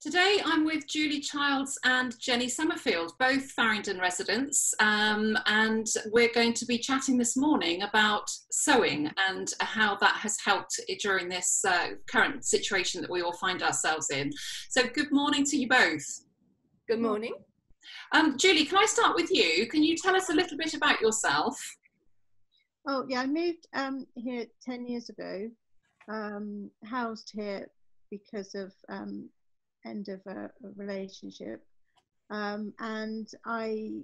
Today I'm with Julie Childs and Jeni Summerfield, both Faringdon residents, and we're going to be chatting this morning about sewing and how that has helped during this current situation that we all find ourselves in. So good morning to you both. Good morning. Julie, can I start with you? Can you tell us a little bit about yourself? Oh yeah, I moved here 10 years ago, housed here because of end of a relationship, and I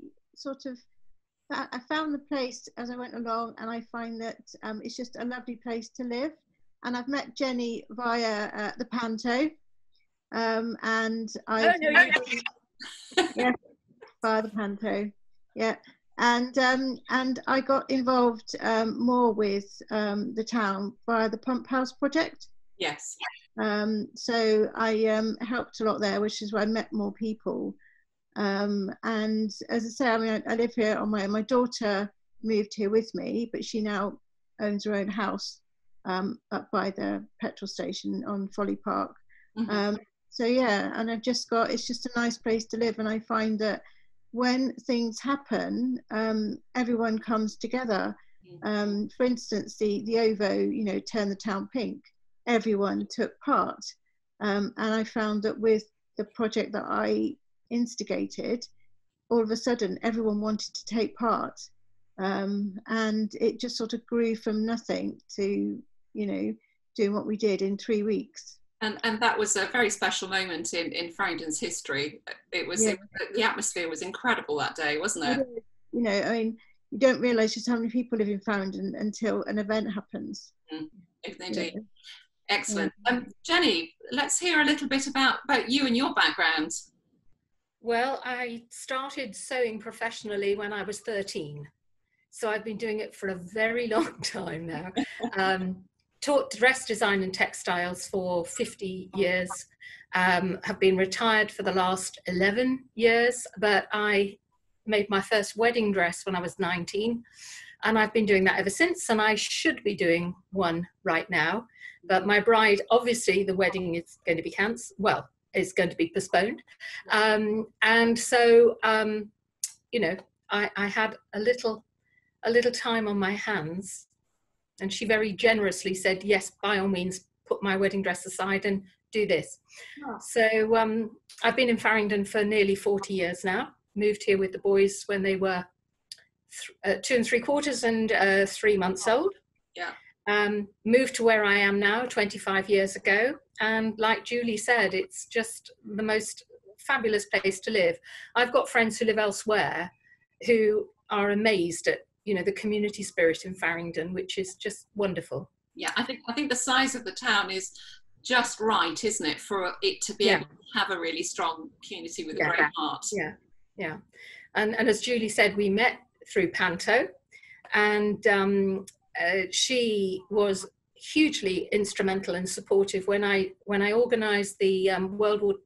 found the place as I went along, and I find that it's just a lovely place to live. And I've met Jeni via the Panto, and I yeah, via the Panto, yeah. And I got involved more with the town via the Pump House project. Yes. So I helped a lot there, which is where I met more people. And as I say, I mean, I live here on my own. My daughter moved here with me, but she now owns her own house up by the petrol station on Folly Park. Mm-hmm. So yeah, and it's just a nice place to live. And I find that when things happen, everyone comes together. For instance, the OVO, Turn the Town Pink, everyone took part. And I found that with the project that I instigated, all of a sudden everyone wanted to take part. And it just sort of grew from nothing to, doing what we did in 3 weeks. And that was a very special moment in Faringdon's history. It was, yeah. The atmosphere was incredible that day, wasn't it? I mean, you don't realise just how many people live in Faringdon until an event happens. Indeed. Yeah. Excellent. Jeni, let's hear a little bit about you and your background. Well, I started sewing professionally when I was 13. So I've been doing it for a very long time now. Taught dress design and textiles for 50 years, have been retired for the last 11 years, but I made my first wedding dress when I was 19, and I've been doing that ever since, and I should be doing one right now. But my bride, obviously the wedding is going to be cancelled, well, is going to be postponed. And so, I had a little time on my hands, and she very generously said, yes, by all means, put my wedding dress aside and do this. Oh. So I've been in Faringdon for nearly 40 years now. Moved here with the boys when they were 2 3/4 and 3 months old. Yeah. Moved to where I am now 25 years ago. And like Julie said, it's just the most fabulous place to live. I've got friends who live elsewhere who are amazed at the community spirit in Faringdon, which is just wonderful. Yeah, I think the size of the town is just right, isn't it, for it to be able to have a really strong community with a great heart. Yeah. And as Julie said, we met through Panto, and she was hugely instrumental and supportive when I organised the World War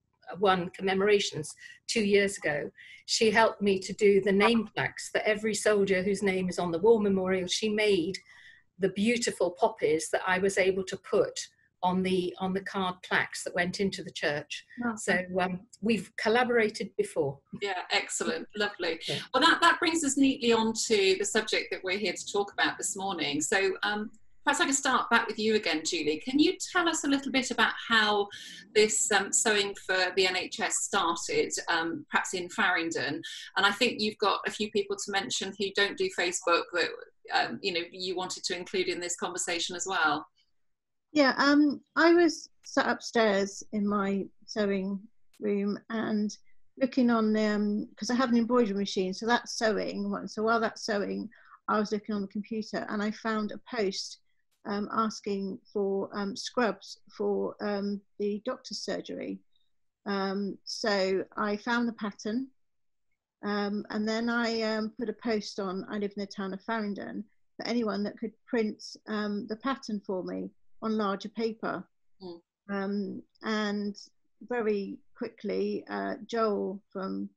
I commemorations 2 years ago. She helped me to do the name plaques for every soldier whose name is on the war memorial. She made the beautiful poppies that I was able to put on the card plaques that went into the church. Oh. So we've collaborated before. Yeah, excellent, lovely. Yeah. Well, that brings us neatly on to the subject that we're here to talk about this morning. So perhaps I can start back with you again, Julie. Can you tell us a little bit about how this sewing for the NHS started, perhaps in Faringdon? And I think you've got a few people to mention who don't do Facebook that you wanted to include in this conversation as well. Yeah, I was sat upstairs in my sewing room and looking on because I have an embroidery machine, so that's sewing. So while that's sewing, I was looking on the computer and I found a post asking for scrubs for the doctor's surgery. So I found the pattern, and then I put a post on. I live in the town of Faringdon, for anyone that could print the pattern for me on larger paper. And very quickly, Joel from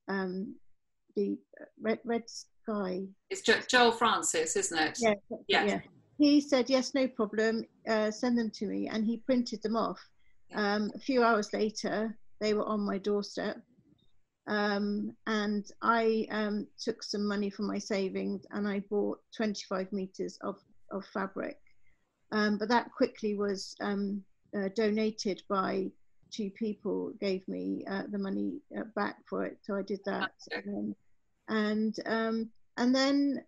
the Red Sky. It's Joel Francis, isn't it? Yeah. He said, yes, no problem, send them to me. And he printed them off. A few hours later, they were on my doorstep. And I took some money from my savings and I bought 25 meters of fabric. But that quickly was donated by 2 people, gave me the money back for it. So I did that. And then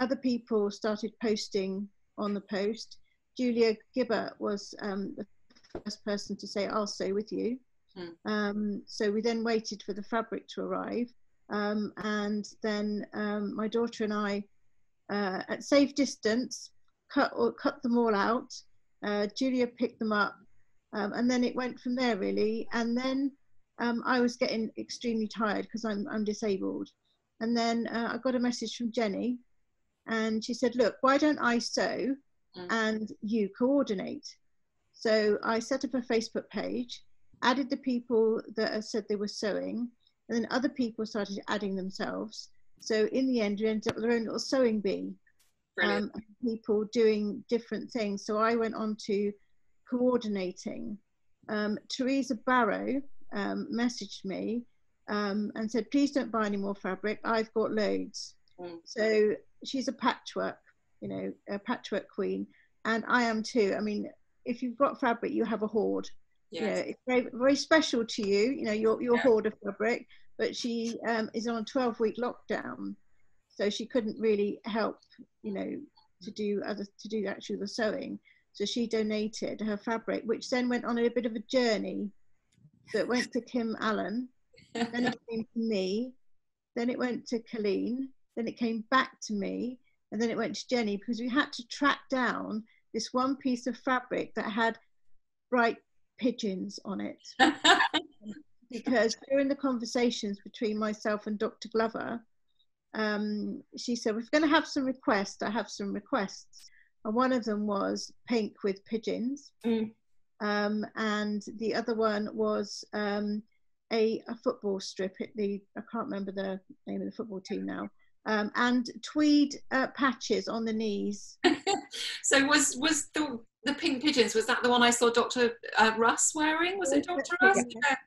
other people started posting on the post. Julia Gibbert was the first person to say, I'll sew with you. So we then waited for the fabric to arrive. And then my daughter and I, at safe distance, cut them all out. Julia picked them up. And then it went from there, really. And then I was getting extremely tired because I'm disabled. And then I got a message from Jenny, and she said, look, why don't I sew and you coordinate? So I set up a Facebook page, added the people that said they were sewing, and then other people started adding themselves. So in the end, we ended up with our own little sewing bee. People doing different things. So I went on to coordinating. Teresa Barrow messaged me and said, please don't buy any more fabric, I've got loads. So she's a patchwork, a patchwork queen, and I am too. I mean, if you've got fabric, you have a hoard. Yes. It's very, very special to you, your hoard of fabric. But she is on a 12-week lockdown, so she couldn't really help, to do actually the sewing. So she donated her fabric, which then went on a bit of a journey that went to Kim Allen, then it came to me, then it went to Colleen, then it came back to me, and then it went to Jenny, because we had to track down this one piece of fabric that had bright pigeons on it. Because during the conversations between myself and Dr. Glover, she said, we're going to have some requests. I have some requests. And one of them was pink with pigeons. And the other one was a football strip. I can't remember the name of the football team now. And tweed patches on the knees. So was the pink pigeons, was that the one I saw Dr. Russ wearing? Was it Dr. Russ?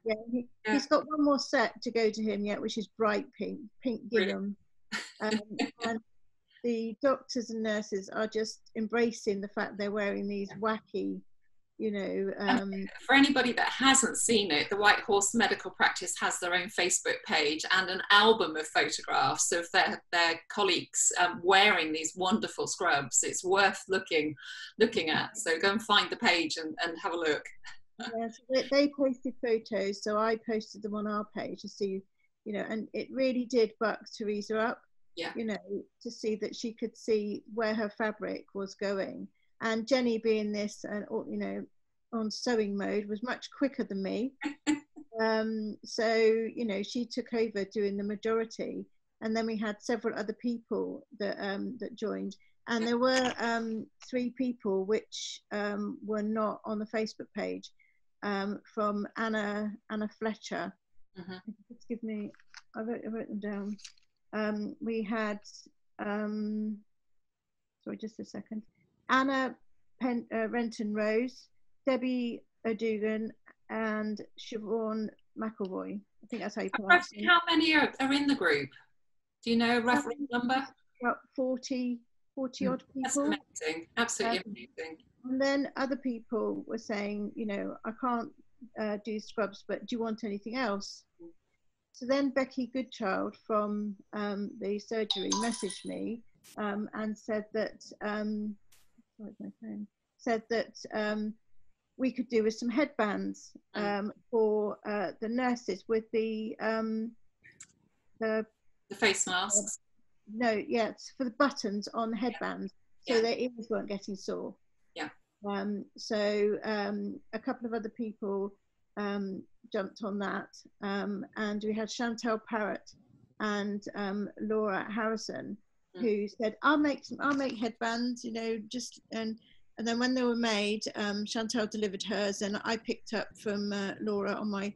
Yeah. He's got one more set to go to him yet, which is bright pink gingham. And the doctors and nurses are just embracing the fact they're wearing these wacky, for anybody that hasn't seen it, the White Horse Medical Practice has their own Facebook page and an album of photographs of their colleagues wearing these wonderful scrubs. It's worth looking at. So go and find the page and have a look. Yes, they posted photos, so I posted them on our page to see, and it really did buck Teresa up. Yeah. To see that she could see where her fabric was going. And Jenny, being this, on sewing mode, was much quicker than me. So, she took over doing the majority. And then we had several other people that joined. And there were 3 people which were not on the Facebook page, from Anna Fletcher. Just give me, I wrote them down. We had, sorry, just a second. Anna Renton Rose, Debbie O'Dugan, and Siobhan McElroy. I think that's how you pronounce it. How many are in the group? Do you know a rough number? About 40 odd people. That's amazing, absolutely amazing. And then other people were saying, I can't do scrubs, but do you want anything else? So then Becky Goodchild from the surgery messaged me and said that, we could do with some headbands for the nurses with the face masks. No, yes, for the buttons on the headbands, so their ears weren't getting sore. Yeah. So a couple of other people jumped on that, and we had Chantel Parrott and Laura Harrison, who said, I'll make headbands, and then when they were made, Chantel delivered hers, and I picked up from Laura on my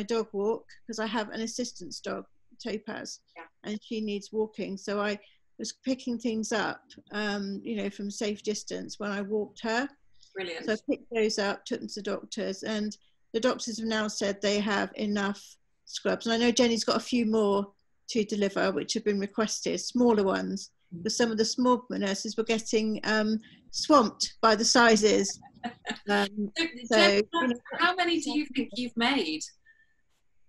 dog walk, because I have an assistance dog, Topaz, and she needs walking, so I was picking things up from safe distance when I walked her. Brilliant. So I picked those up, took them to the doctors, and the doctors have now said they have enough scrubs. And I know Jenny's got a few more to deliver, which have been requested, smaller ones, because some of the small nurses were getting swamped by the sizes. Jen, how many do you think you've made?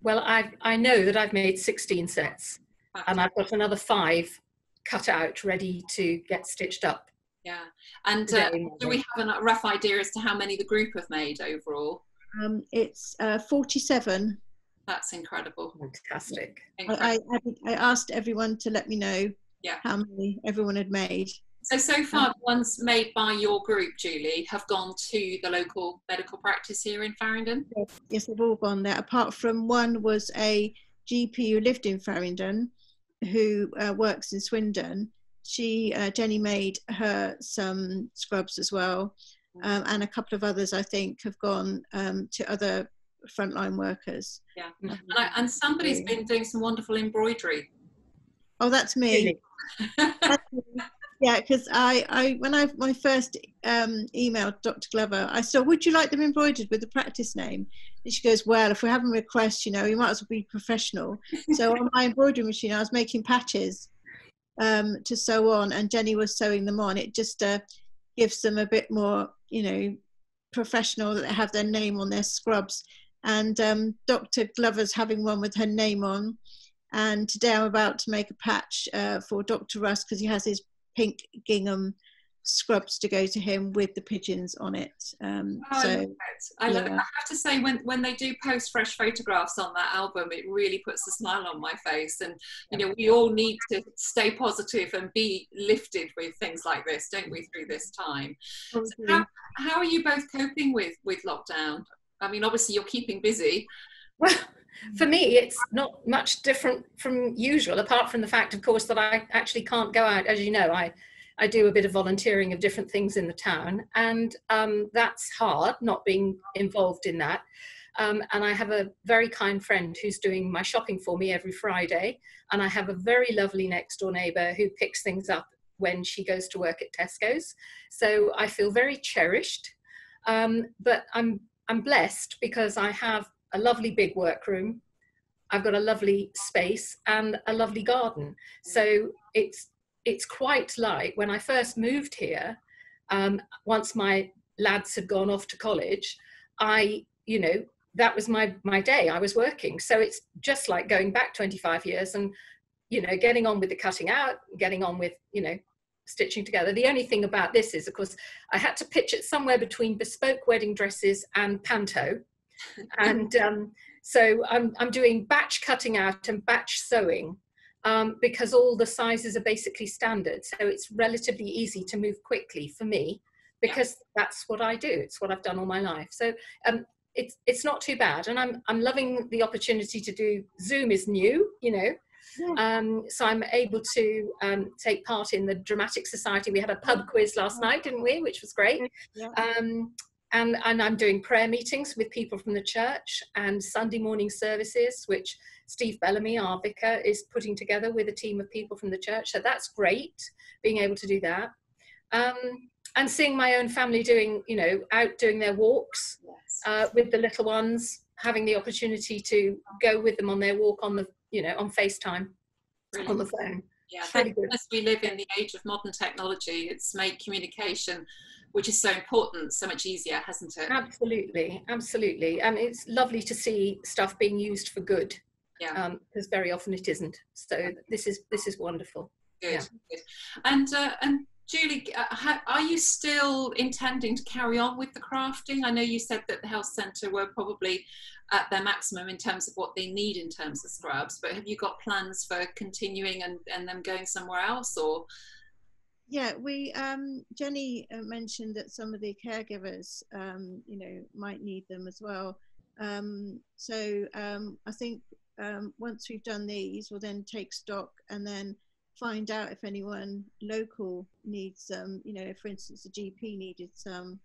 Well, I know that I've made 16 sets, and I've got another 5 cut out, ready to get stitched up. Yeah, and do we have a rough idea as to how many the group have made overall? It's 47. That's incredible. Fantastic. I asked everyone to let me know how many everyone had made. So far, the ones made by your group, Julie, have gone to the local medical practice here in Faringdon? Yes, they've all gone there, apart from one was a GP who lived in Faringdon, who works in Swindon. Jenny made her some scrubs as well, and a couple of others, I think, have gone to other frontline workers. Yeah, and somebody's been doing some wonderful embroidery. Oh, that's me. That's me. Yeah, because when I first emailed Dr. Glover, I said, would you like them embroidered with the practice name? And she goes, well, if we're having requests, you know, you might as well be professional. So on my embroidery machine, I was making patches to sew on, and Jenny was sewing them on. It just gives them a bit more, you know, professional, that they have their name on their scrubs. And Dr. Glover's having one with her name on. And today I'm about to make a patch for Dr. Russ, because he has his pink gingham scrubs to go to him with the pigeons on it. I love it. I have to say, when they do post fresh photographs on that album, it really puts a smile on my face. And you know, we all need to stay positive and be lifted with things like this, don't we, through this time? So how are you both coping with lockdown? I mean, obviously you're keeping busy. Well, for me, it's not much different from usual, apart from the fact, of course, that I actually can't go out. As you know, I do a bit of volunteering of different things in the town, and that's hard, not being involved in that. And I have a very kind friend who's doing my shopping for me every Friday, and I have a very lovely next door neighbour who picks things up when she goes to work at Tesco's. So I feel very cherished, but I'm blessed because I have a lovely big workroom. I've got a lovely space and a lovely garden. So it's quite like when I first moved here, once my lads had gone off to college, you know, that was my day. I was working. So it's just like going back 25 years and, you know, getting on with the cutting out, getting on with, you know, stitching together. The only thing about this is, of course, I had to pitch it somewhere between bespoke wedding dresses and panto. And so I'm doing batch cutting out and batch sewing because all the sizes are basically standard. So it's relatively easy to move quickly for me, because that's what I do. It's what I've done all my life. So it's not too bad. And I'm loving the opportunity to do Zoom is new, you know. So I'm able to take part in the Dramatic Society. We had a pub quiz last night, didn't we? Which was great. And I'm doing prayer meetings with people from the church, and Sunday morning services, which Steve Bellamy, our vicar, is putting together with a team of people from the church. So that's great, being able to do that. And seeing my own family doing, you know, out doing their walks with the little ones, having the opportunity to go with them on their walk on the, you know, on FaceTime, on the phone. Yeah, thank goodness we live in the age of modern technology. It's made communication, which is so important, so much easier, hasn't it? Absolutely, absolutely. And it's lovely to see stuff being used for good, because very often it isn't. So this is wonderful. Good, good. And Julie, are you still intending to carry on with the crafting? I know you said that the health centre were probably at their maximum in terms of what they need in terms of scrubs, but have you got plans for continuing and them going somewhere else, or? Yeah, Jenny mentioned that some of the caregivers, you know, might need them as well. So I think once we've done these, we'll then take stock and then find out if anyone local needs them. You know, if, for instance, the GP needed some,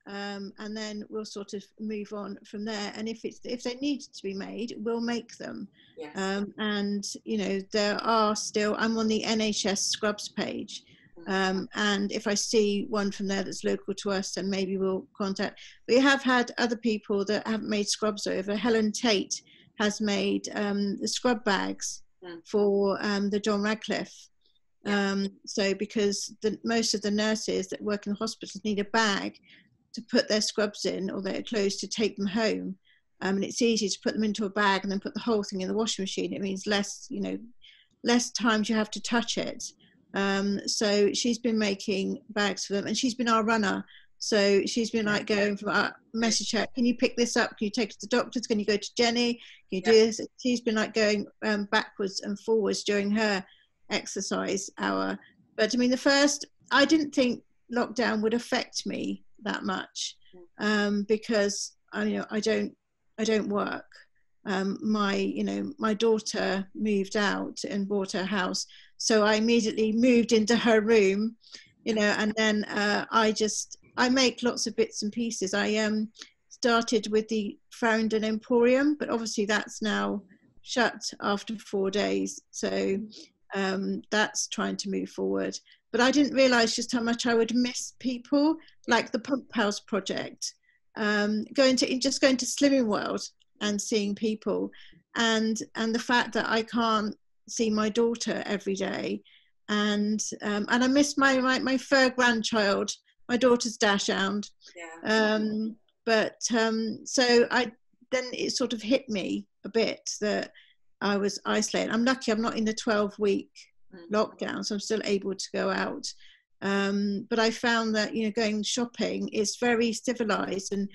and then we'll sort of move on from there. And if they need to be made, we'll make them. Yes. And you know, there are still. I'm on the NHS Scrubs page. And if I see one from there that's local to us, then maybe we'll contact. We have had other people that haven't made scrubs over. Helen Tate has made the scrub bags for the John Radcliffe. So because most of the nurses that work in hospitals need a bag to put their scrubs in or their clothes to take them home. And it's easy to put them into a bag and then put the whole thing in the washing machine. It means less, you know, less times you have to touch it. So she's been making bags for them, and she's been our runner. So she's been like going from our message her, can you pick this up? Can you take it to the doctors? Can you go to Jenny? Can you do this? She's been like going backwards and forwards during her exercise hour. But I mean, I didn't think lockdown would affect me that much because I don't work. My daughter moved out and bought her house, so I immediately moved into her room, and then I make lots of bits and pieces. I started with the Faringdon Emporium, but obviously that's now shut after 4 days, so that's trying to move forward. But I didn't realise just how much I would miss people, like the Pump House project, going to Slimming World and seeing people, and the fact that I can't see my daughter every day, and I miss my fur grandchild. My daughter's dachshund. So then it sort of hit me a bit that I was isolated. I'm lucky I'm not in the 12-week lockdown, so I'm still able to go out. But I found that, going shopping is very civilized, and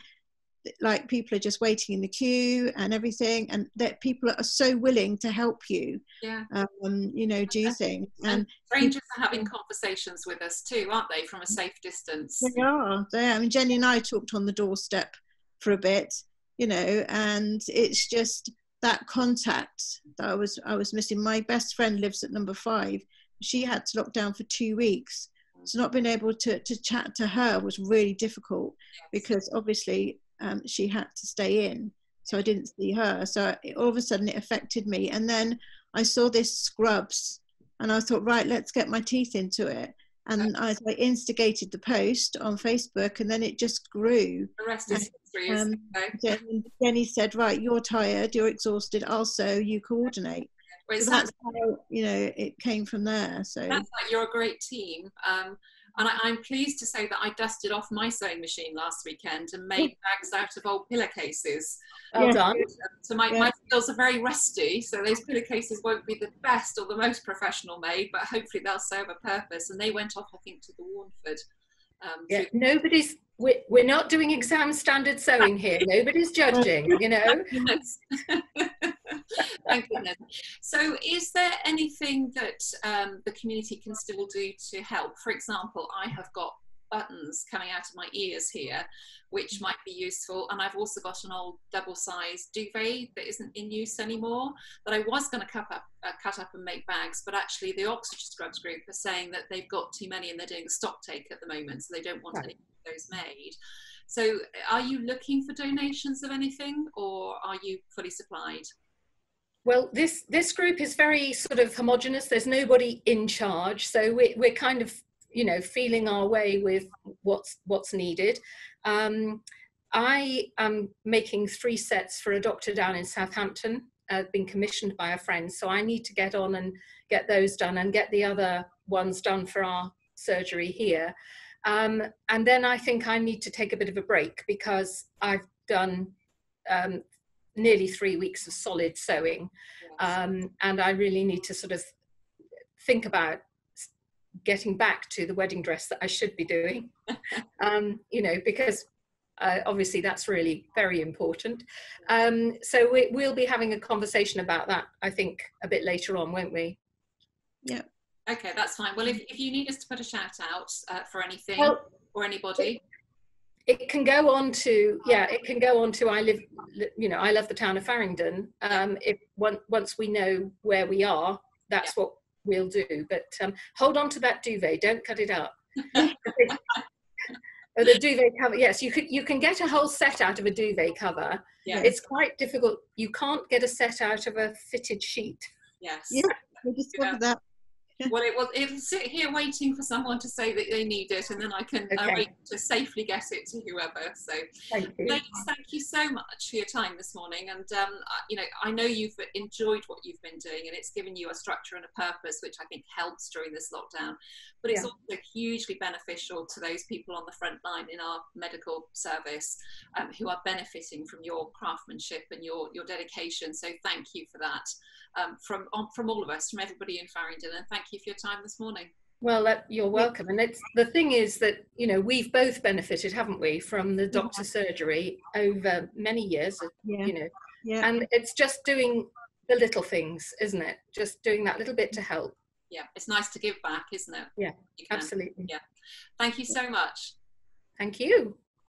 like people are just waiting in the queue and everything, and that people are so willing to help you, do things. And strangers are having conversations with us too, aren't they, from a safe distance? They are. I mean, Jenny and I talked on the doorstep for a bit, and it's just that contact that I was missing. My best friend lives at number 5. She had to lock down for 2 weeks. So not being able to chat to her was really difficult, because obviously she had to stay in, so I didn't see her. So all of a sudden it affected me. And then I saw this scrubs, and I thought, right, let's get my teeth into it. And I instigated the post on Facebook, and then it just grew. The rest is history. Jenny said, right, you're tired, you're exhausted, I'll sew, you coordinate. Well, so that's how it came from there. So that's like, you're a great team. And I'm pleased to say that I dusted off my sewing machine last weekend and made bags out of old pillowcases. Well done. So my skills are very rusty, so those pillowcases won't be the best or the most professional made, but hopefully they'll serve a purpose. And they went off, I think, to the Warnford. We're not doing exam standard sewing here. Nobody's judging, Thank goodness. So is there anything that the community can still do to help? For example, I have got buttons coming out of my ears here, which might be useful. And I've also got an old double-sized duvet that isn't in use anymore, that I was going to cut up and make bags, but actually the Oxford Scrubs group are saying that they've got too many and they're doing a stock take at the moment, so they don't want any of those made. So are you looking for donations of anything, or are you fully supplied? Well, this group is very sort of homogenous. There's nobody in charge, so we're kind of feeling our way with what's needed. I am making 3 sets for a doctor down in Southampton. Been commissioned by a friend, so I need to get on and get those done and get the other ones done for our surgery here. And then I think I need to take a bit of a break, because I've done nearly 3 weeks of solid sewing, and I really need to sort of think about getting back to the wedding dress that I should be doing, because obviously that's really very important. So we'll be having a conversation about that, I think, a bit later on, won't we? Yeah. Okay, that's fine. Well, if you need us to put a shout out for anything, or anybody, it can go on to I love the town of Faringdon. If once we know where we are, that's what we'll do. But hold on to that duvet, don't cut it up. The duvet cover, yes, you can get a whole set out of a duvet cover. Yes. It's quite difficult. You can't get a set out of a fitted sheet. Yes. Yeah, we discovered that. Well, it'll sit here waiting for someone to say that they need it, and then I can wait to safely get it to whoever. So, thank you. ladies, thank you so much for your time this morning. And you know, I know you've enjoyed what you've been doing, and it's given you a structure and a purpose, which I think helps during this lockdown. But it's also hugely beneficial to those people on the front line in our medical service who are benefiting from your craftsmanship and your dedication. So thank you for that. From all of us, from everybody in Faringdon, and thank you for your time this morning. Well, you're welcome. And the thing is that, you know, we've both benefited, haven't we, from the doctor's surgery over many years, you know, and it's just doing the little things, isn't it? Just doing that little bit to help. Yeah, it's nice to give back, isn't it? Yeah, absolutely. Yeah. Thank you so much. Thank you.